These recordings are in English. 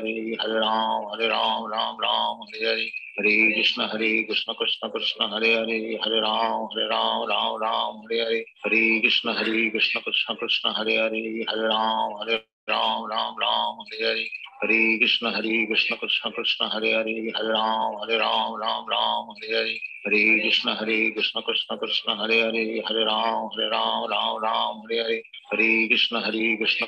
Hare Hare Ram Ram Ram Hare Hare Hare Krishna Krishna Krishna Hare Hare Hare Ram Ram Hare Hare Hare Krishna Krishna Krishna Hare Hare Hare Ram Ram Hare Hare Hare Krishna Krishna Krishna Hare Hare Hare Ram Ram Hare Hare Hare Krishna Krishna Krishna Hare Hare Hare Ram Ram Hare Hare Hare Krishna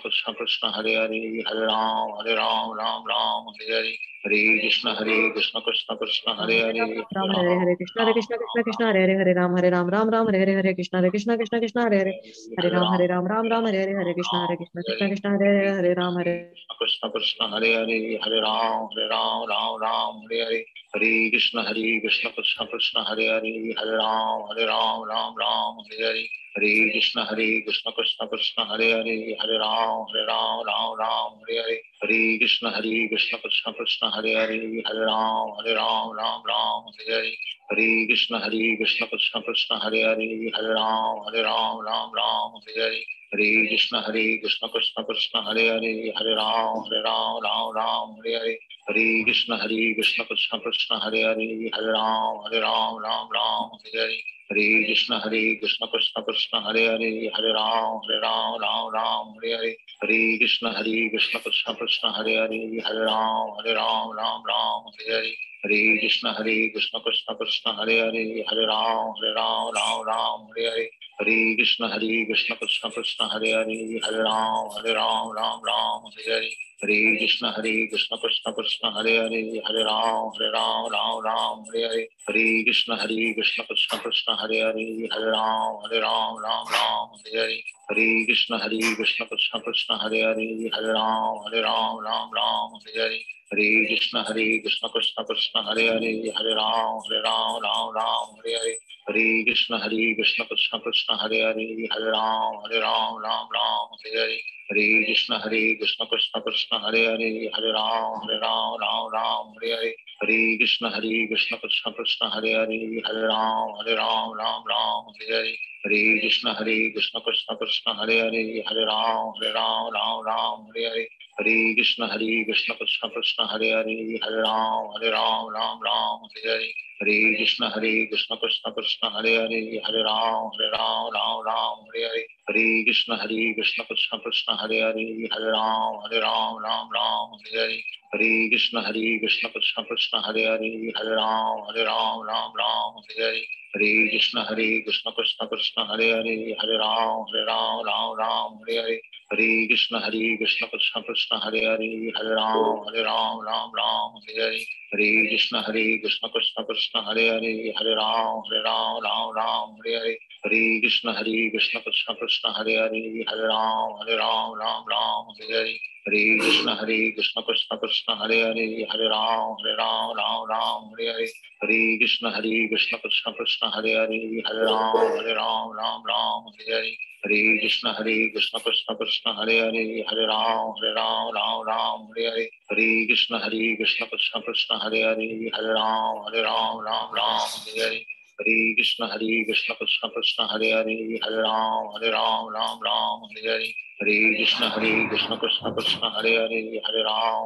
Krishna Krishna Hare Hare Hare Ram Ram Hare Hare Hare Krishna Krishna Krishna Hare Hare Ram Hare Hare Krishna Krishna Krishna Hare Hare Hare Ram Ram Ram Hare Hare Hare Krishna Krishna Krishna Hare Hare Hare Ram Ram Hare Hare Hare Krishna Krishna Krishna Hare Hare Hare Ram Hare Krishna Krishna Hare Hare Hare Ram Ram Hare Hare Hare Krishna Krishna Krishna Hare Hare Hare Ram Ram Hare Hare Hare Krishna Krishna Krishna Hare Hare Hare Ram Ram Hare Hare Hare Krishna Krishna Krishna Hare Hare Hare Ram Hare Hare Hare Krishna Krishna Krishna Hare Hare Hare Ram Hare Hare Hare Krishna Krishna Krishna Hare Hare Hare Ram Hare Hare Hare Krishna Krishna Krishna Hare Hare Hare Ram Hare Hare Hare Krishna Krishna Krishna Hare Hare Hare Ram Hare Hare Hare Krishna Krishna Krishna Hare Hare Hare Ram Hare Hare Hare Krishna Krishna Krishna Hare Hare Hare Ram Hare Hare Hare Krishna Krishna Krishna Hare Hare Hare Ram Hare Hare Hare Krishna Krishna Krishna Hare Hare Hare Ram Hare Hare Hare Krishna Krishna Krishna Hare Hare Hare Ram Hare Hare Hare Krishna Krishna Krishna Hare Hare Hare Ram Hare Hare Hare Krishna Krishna Krishna Hare Hare Hare Ram Hare Hare Hare Krishna Krishna Krishna Hare Hare Hare Ram Hare Hare Hare Krishna Krishna Krishna Hare Hare Hare Ram Hare Hare Hare Krishna Krishna Krishna Hare Hare Hare Ram Hare Hare Hare Krishna Krishna Krishna Hare Hare Hare Ram Hare Hare Hare Krishna Krishna Krishna Hare Hare Hare Ram Hare Hare Hare Krishna Krishna Krishna Hare Hare Hare Ram Hare Hare Hare Krishna Krishna Krishna Hare Hare Hare Ram Hare Hare Hare Krishna Krishna Krishna Hare Hare Hare Ram Hare Hare Hare Krishna Krishna Krishna Hare Hare Hare Ram Hare Hare Hare Krishna Krishna Krishna Hare Hare Hare Ram Hare Hare Hare Krishna Krishna Krishna Hare Hare Hare Ram Hare Hare Hare Krishna Krishna Krishna Hare Hare Hare Ram Hare Hare Hare Krishna Krishna Krishna Hare Hare Hare Ram Hare Hare Hare Krishna Krishna Krishna Hare Hare Hare Ram Hare Hare Hare Krishna Krishna Krishna Hare Hare Hare Ram Hare Hare Hare Krishna Krishna Krishna Hare Hare Hare Ram Hare Hare Hare Krishna Krishna Krishna Hare Hare Hare Ram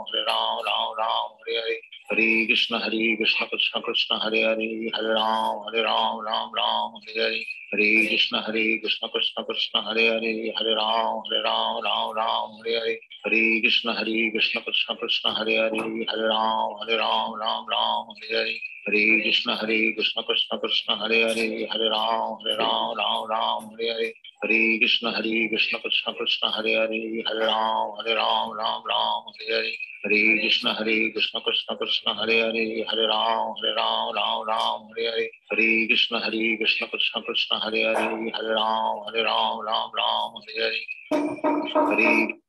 Hare Hare Hare Krishna Krishna Krishna Hare Hare Hare Ram Hare Hare Hare Krishna Krishna Krishna Hare Hare Hare Ram Hare Hare Hare Krishna Krishna Krishna Hare Hare Hare Ram Hare Hare Hare Krishna Krishna Krishna Hare Hare Hare Ram Hare Hare Hare Krishna Krishna Krishna Hare Hare Hare Ram Hare Hare Hare Krishna Krishna Krishna Hare Hare Hare Ram Hare Hare Hare Krishna Krishna Krishna Hare Hare Hare Ram Hare Hare Hare Krishna Krishna Krishna Hare Hare Hare Ram Hare Hare Hare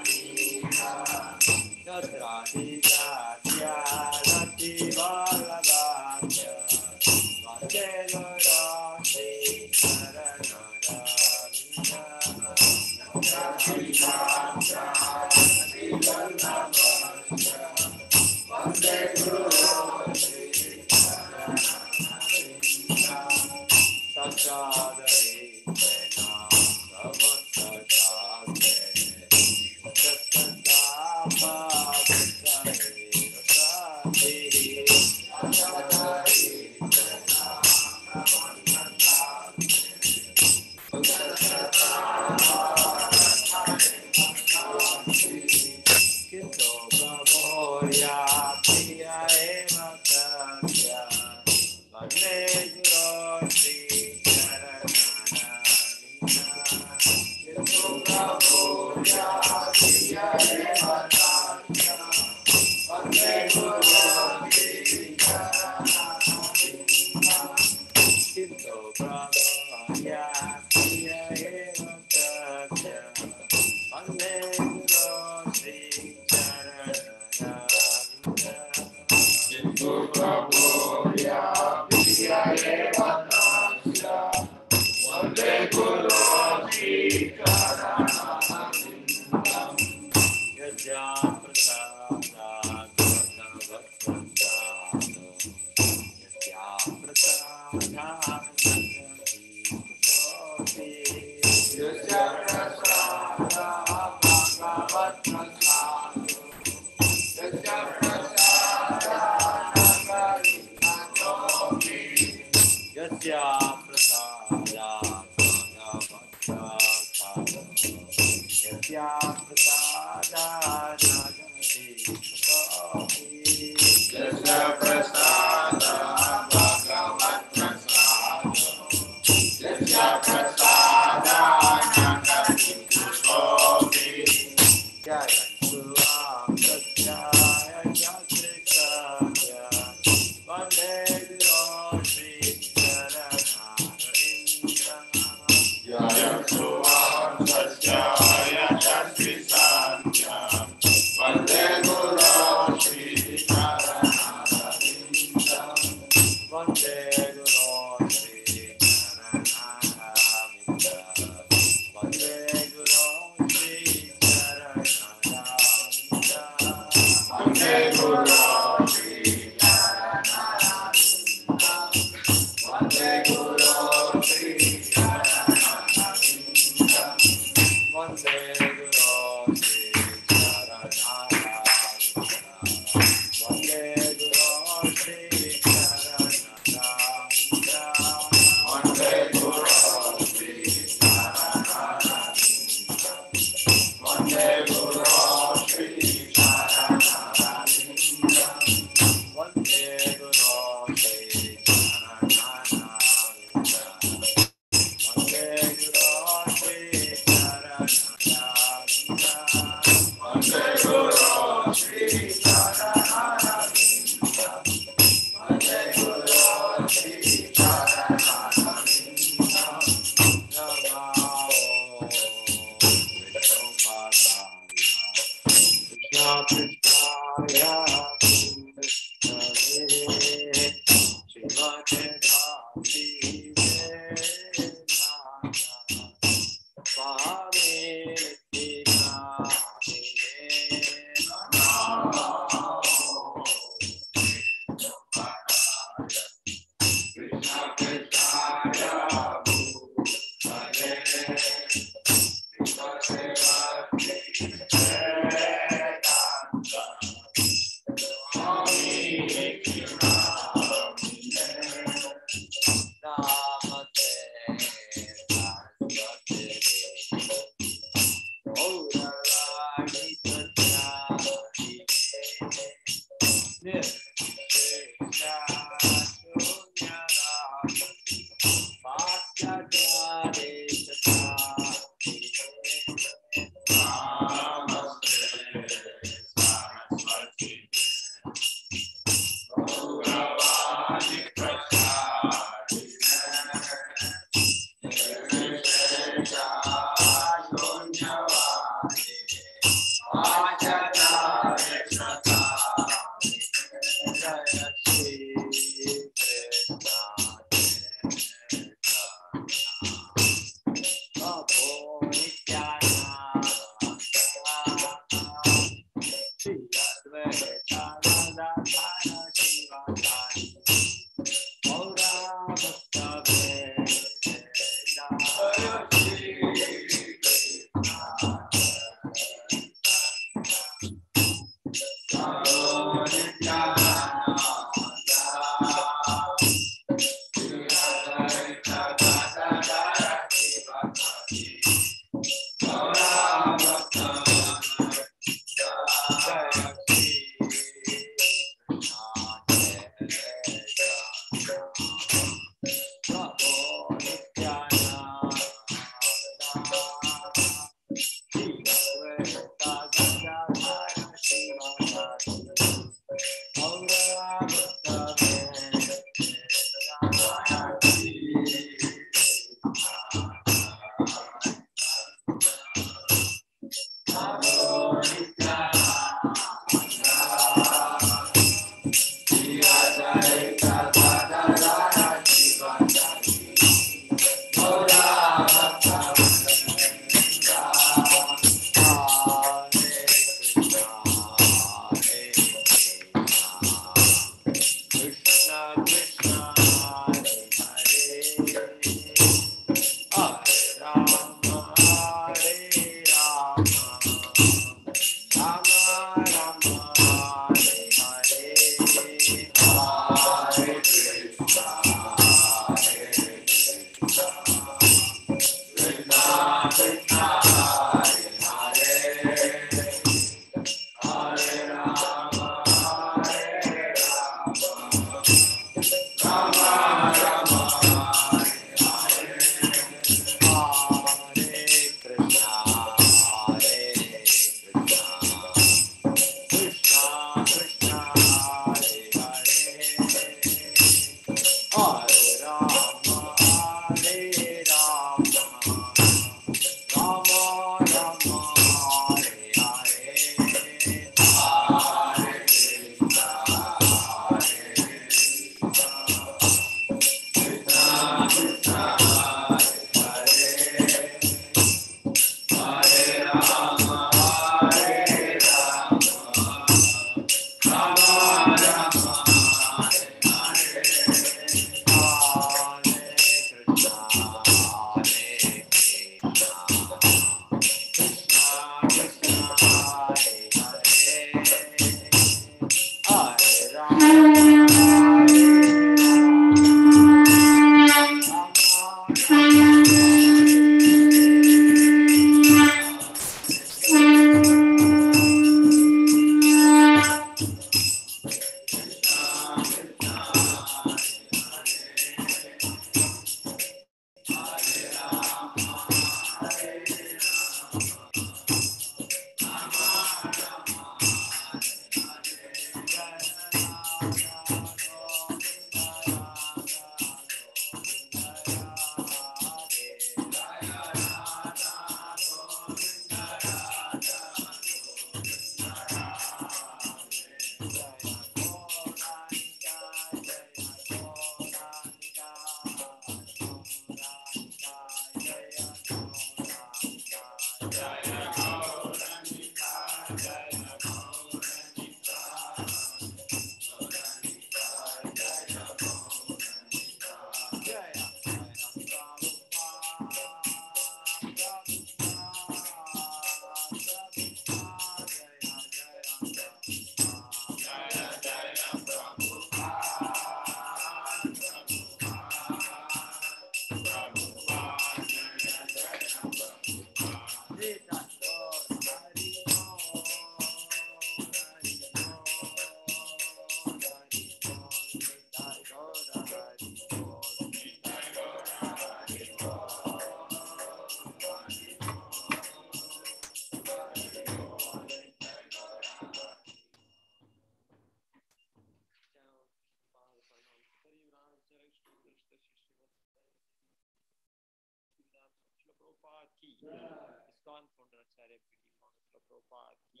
ISKCON founder Acharya P.D. Maharaj Prabhupada ki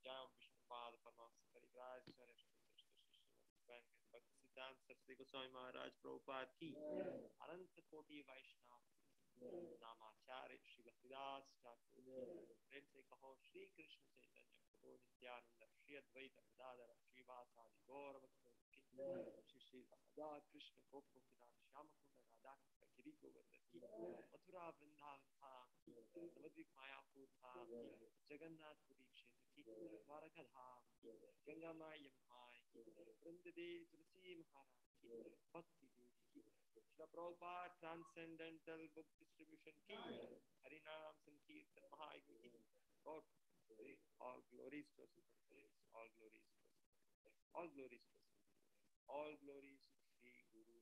जय विष्णुपाद परमहंस परिव्राज भक्तिसिद्धांत सरस्वती गोस्वामी महाराज प्रभुपाद की अनंत कोटि वैष्णव नामाचार्य श्री भक्तिदास ठाकुर प्रेम से कहो श्री कृष्ण चैतन्य प्रभु नित्यानंद श्री अद्वैत गदाधर श्रीवासादि गौर भक्तवृंद श्री श्री राधा कृष्ण गोप गोपीनाथ श्याम कुंड राधा गिरि गोवर्धन की मथुरा वृंदावन था नवद्वीप मायापुर था जगन्नाथपुरी क्षेत्र की द्वारका धाम की गंगा माँ यमुना की वृंद देव तुलसी महाराज की भक्ति देवी की Srila Prabhupada transcendental book distribution की हरिनाम संकीर्तन महायज्ञ की और all glories to all glories all glories all glories Shri Guru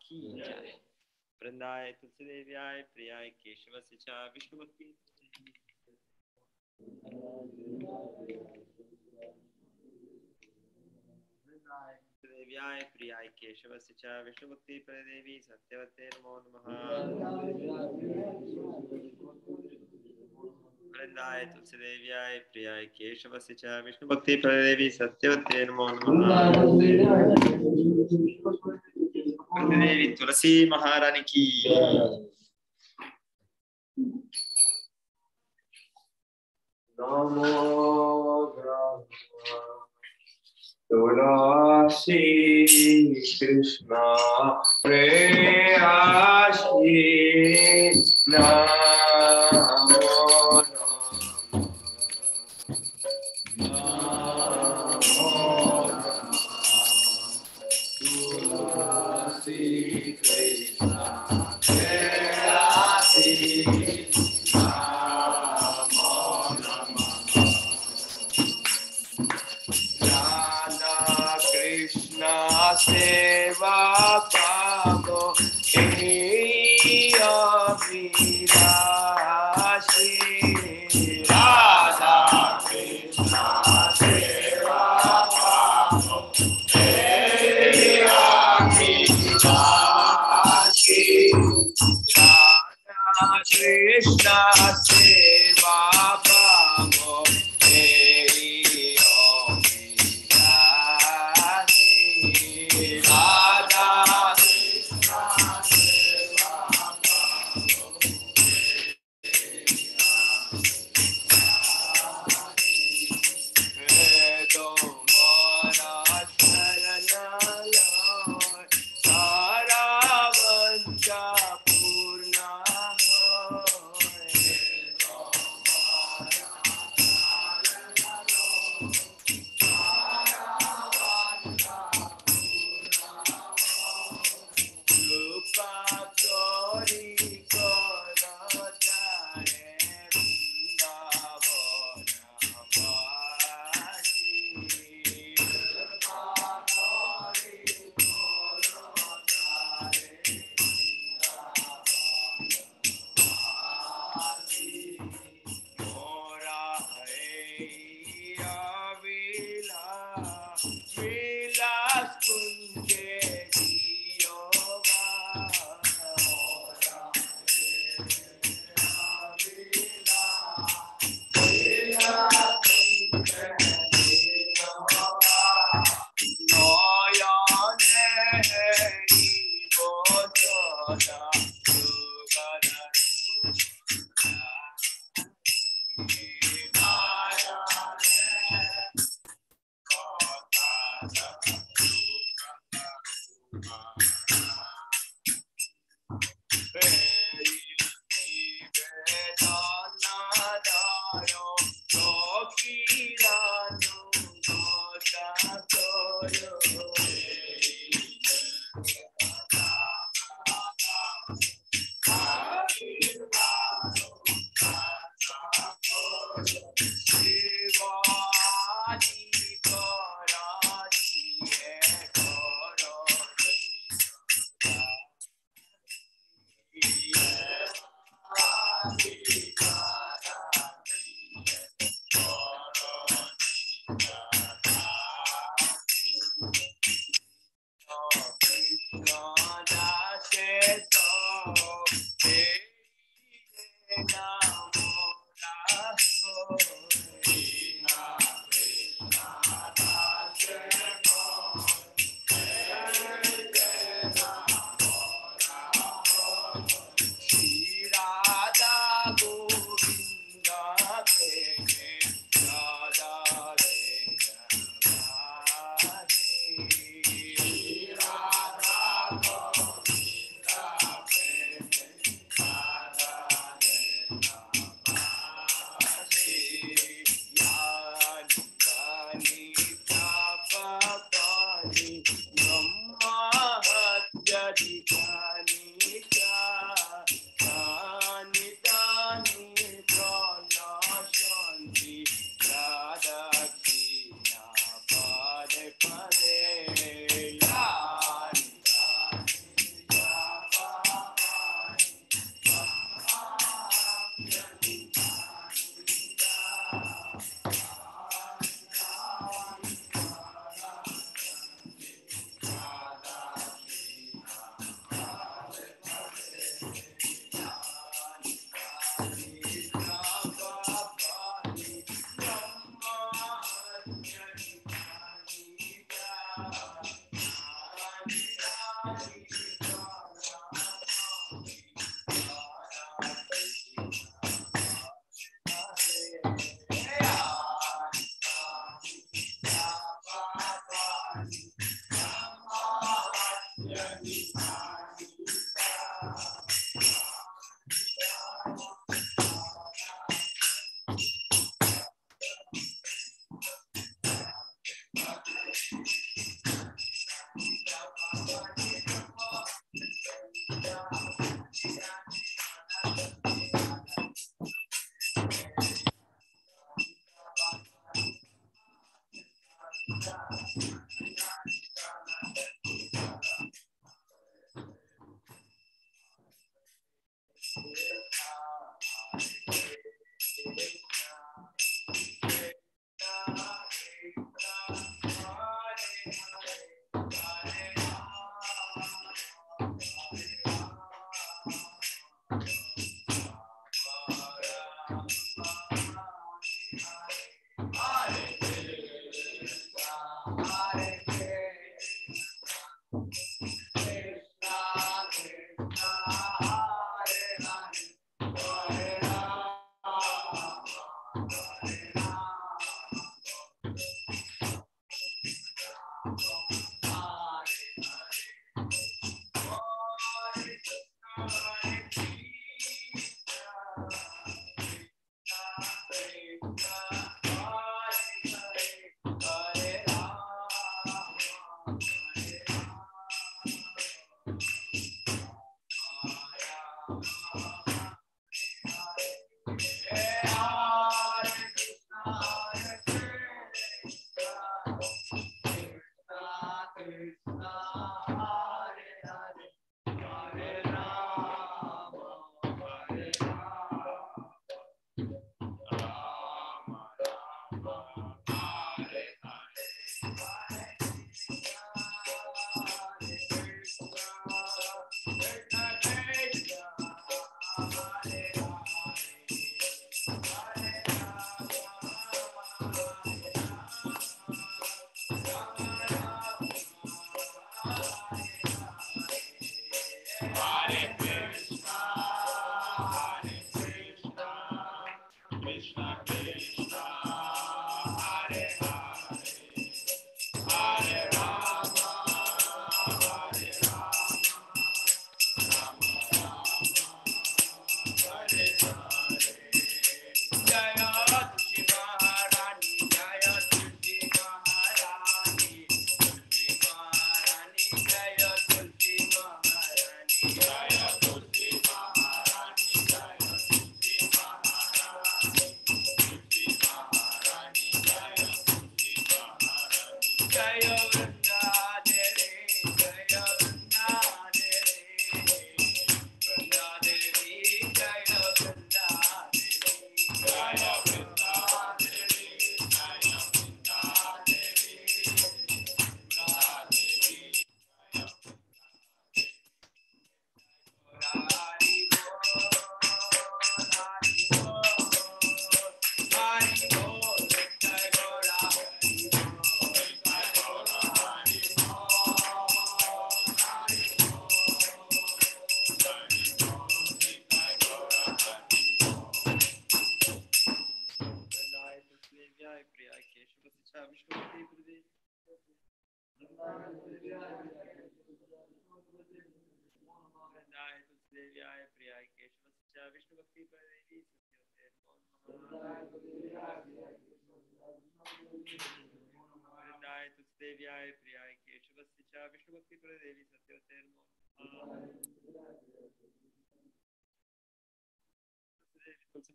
की जय। वृंदाय तुलसीदेव्याय प्रियाय केशवस्य च विष्णुभक्ति देव्याय प्रियाय केशवस्य च विष्णुभक्ति प्रदेवी सत्यवते नमो नमः। वृंदाय तुलसीदेव्याय प्रियाय केशवस्य च विष्णुभक्ति प्रदेवी सत्यवते नमो नमः। देवी तुलसी महारानी की। नमो तुलसी कृष्णा प्रेयसी नमो तुलसी कृष्णा प्रेयसी सेवा पावो अभिलाषी राधा कृष्ण सेवा पावो अभिलाषी राधा कृष्ण सेवा पावो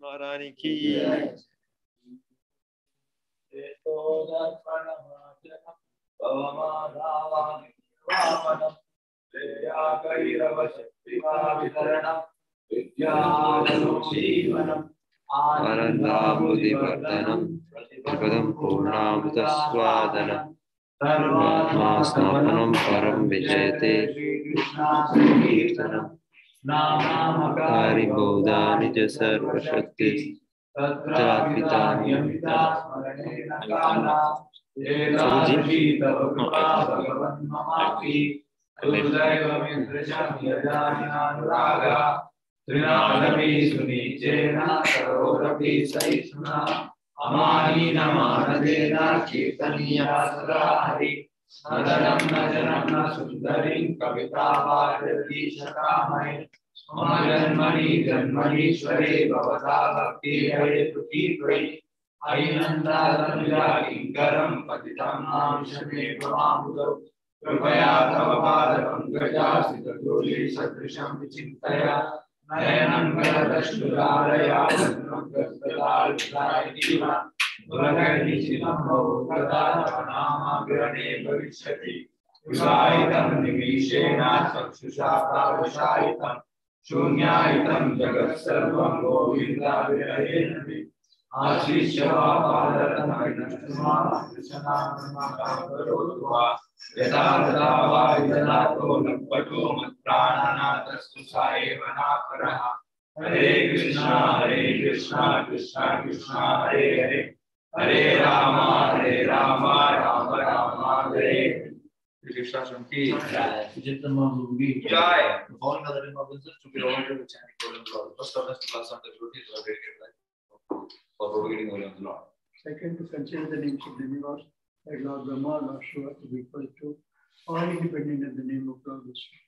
महारानी की आनन्दाबुधिवर्धनम् प्रतिपदं पूर्णामृतस्वादनम् सर्वात्मास्नापनं परं विजयते कीर्तनम् हरिबोधानि च सर्वशक्ति त्रिनादपि सुनीचेन सरोरपि सहिष्णुना अमानीन मानदेन कीर्तनीया सदा हरि नदनं न जनं न सुन्दरीं कवितावार्यति शकामहे मम जन्मनीश्वरे भवता भक्ति हेतुकी त्वयि अयिनन्दातनुजा किङ्करं पतितं मानुषमे भवामुदौ कृपया तव पादपङ्कजासितधूलि सदृशं विचिन्तया नयनं गलदश्रुधारया गद्गदाल्पदायितीव पुरगैर्निशितं बहुकदा नामाग्रणे भविष्यति विशायितं निमीषेण चक्षुषा प्रावशायितं शून्यायितं जगत्सर्वं गोविन्दाविरहेण आशिष्य यदा तदा वा विददातो लभ्यतो मत्प्राणनाथस्तु स एव नापरः हरे कृष्णा कृष्णा कृष्णा हरे हरे हरे राम राम राम हरे Krishna Shanti Jitama Mugi Jai. The following other remembrances to be ordered with chanting Golden Lord. First of us to pass on the devotees who are dedicated for propagating Golden Lord. Second, to consider the names of demigods like Lord Brahma, Lord Shiva to be equal to or independent of the name of Lord Vishnu.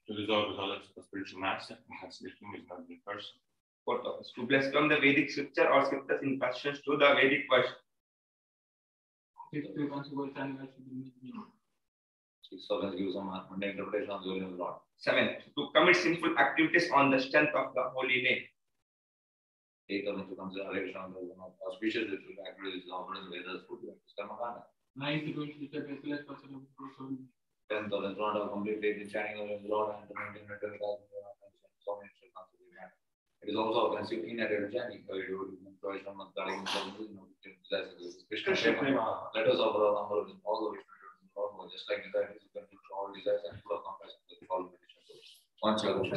To resolve with all of the spiritual master, and hence Vishnu is not the person. Fourth office, to bless from the Vedic scripture or scriptures in questions to the Vedic version. Sixth offense gives some mundane interpretation of the holy name of the Lord. Seventh, to commit sinful activities on the strength of the holy name. Eighth offense to consider Hare Krishna as one of auspicious ritual activities offered in the Vedas, food, karma kanda. Ninth, to consider the faithless person of the strength or do not have complete faith in chanting of the Lord and to maintain mental attention, so many instructions to be met. It is also offensive in a chanting. Let us offer our number of all the Vishnu devotees, just like desire is equal to all desires and full of compassion with all meditation. One child of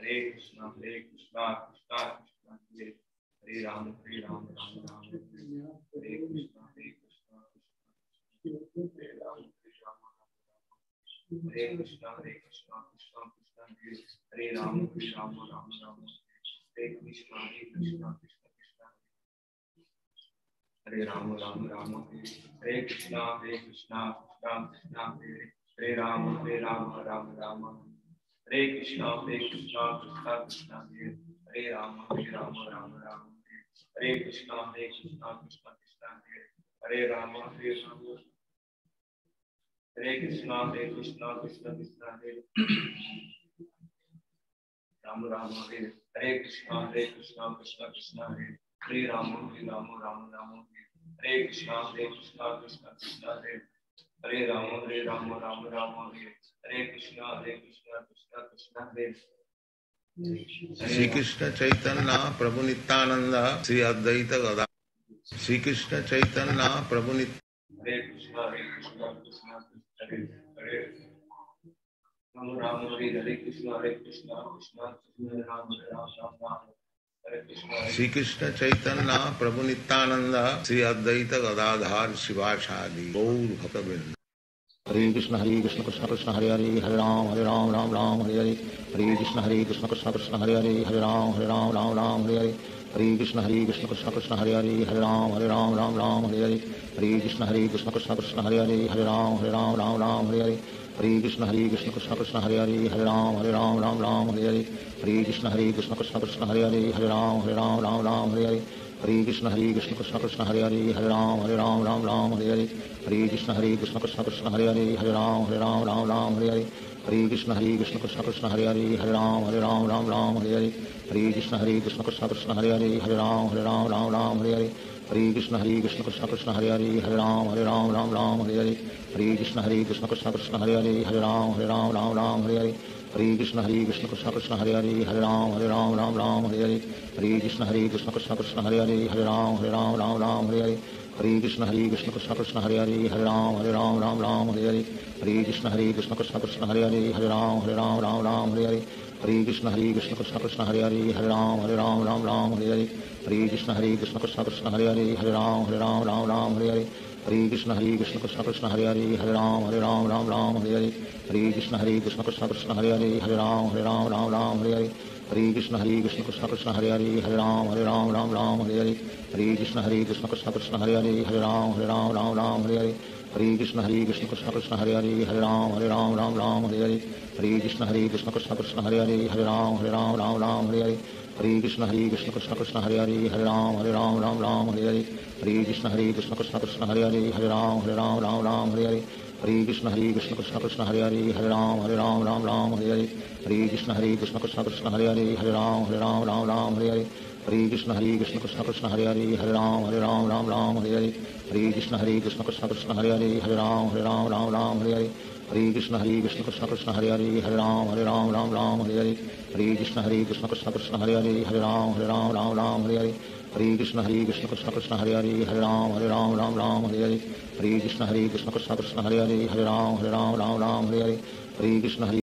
Hare Krishna, Krishna Krishna, Hare Ram, Ram Ram, Hare Krishna, Krishna Hare Ram, Hare Krishna, Krishna Krishna, Hare Ram, Ram Ram, Hare Krishna, Krishna Krishna, Hare Ram, Ram Ram, Hare Krishna, Krishna Hare Ram, Ram Ram, Hare Krishna, Krishna Krishna, Hare Ram, Ram Hare Krishna, Krishna Krishna, Hare Ram, Hare Krishna, Krishna Krishna, Hare Ram, Hare Krishna, Krishna Krishna, Hare Ram, Ram Hare Krishna, Krishna Krishna, Hare Ram, Hare Krishna, Krishna Hare Shri Krishna Chaitanya प्रभु नित्यानंद श्री अद्वैत गदा श्री कृष्ण चैतन्य प्रभु Hare Krishna, Hare Ram, Hare Krishna, Krishna Ram, Hare Krishna. Shri Krishna Chaitanya प्रभु नित्यानंद श्री अद्वैत गदाधर शिवासादि गौर भक्तवृंद हरे कृष्ण कृष्ण कृष्ण हरे हरे हरे राम राम राम हरे हरे हरे कृष्ण कृष्ण कृष्ण हरे हरे हरे राम राम हरे हरे हरे कृष्ण कृष्ण कृष्ण हरे हरे हरे राम राम हरे हरे हरे कृष्ण कृष्ण कृष्ण हरे हरे हरे राम राम हरे हरे हरे कृष्ण कृष्ण कृष्ण हरे हरे हरे राम राम हरे हरे हरे कृष्ण कृष्ण कृष्ण हरे हरे हरे राम हरे हरे हरे कृष्ण कृष्ण कृष्ण हरे हरे हरे राम हरे हरे हरे कृष्ण कृष्ण कृष्ण हरे हरे हरे राम हरे हरे हरे कृष्ण कृष्ण कृष्ण हरे हरे हरे राम हरे हरे हरे कृष्ण कृष्ण कृष्ण हरे हरे हरे राम हरे हरे हरे कृष्ण कृष्ण कृष्ण हरे हरे हरे राम हरे हरे हरे कृष्ण कृष्ण कृष्ण हरे हरे हरे राम हरे हरे हरे कृष्ण कृष्ण कृष्ण हरे हरे हरे राम हरे हरे हरे कृष्ण कृष्ण कृष्ण हरे हरे हरे राम हरे हरे हरे कृष्ण कृष्ण कृष्ण हरे हरे हरे राम हरे हरे हरे कृष्ण कृष्ण कृष्ण हरे हरे हरे राम हरे हरे हरे कृष्ण कृष्ण कृष्ण हरे हरे हरे राम हरे हरे हरे कृष्ण कृष्ण कृष्ण हरे हरे हरे राम हरे हरे हरे कृष्ण कृष्ण कृष्ण हरे हरे हरे राम हरे हरे हरे कृष्ण कृष्ण कृष्ण हरे हरे हरे राम हरे हरे हरे कृष्ण कृष्ण कृष्ण हरे हरे हरे राम हरे हरे हरे कृष्ण कृष्ण कृष्ण हरे हरे हरे राम हरे हरे हरे कृष्ण कृष्ण कृष्ण हरे हरे हरे राम हरे हरे हरे कृष्ण कृष्ण कृष्ण हरे हरे हरे राम हरे हरे हरे कृष्ण कृष्ण कृष्ण हरे हरे हरे राम हरे हरे हरे कृष्ण कृष्ण कृष्ण हरे हरे हरे राम हरे हरे हरे कृष्ण कृष्ण कृष्ण हरे हरे हरे राम हरे हरे हरे कृष्ण कृष्ण कृष्ण हरे हरे हरे राम हरे हरे हरे कृष्ण कृष्ण कृष्ण हरे हरे हरे राम हरे हरे हरे कृष्ण कृष्ण कृष्ण हरे हरे हरे राम हरे हरे हरे कृष्ण कृष्ण कृष्ण हरे हरे हरे राम हरे हरे हरे कृष्ण कृष्ण कृष्ण हरे हरे हरे राम हरे हरे हरे कृष्ण कृष्ण कृष्ण हरे हरे हरे राम हरे हरे हरे कृष्ण कृष्ण कृष्ण हरे हरे हरे राम हरे हरे हरे कृष्ण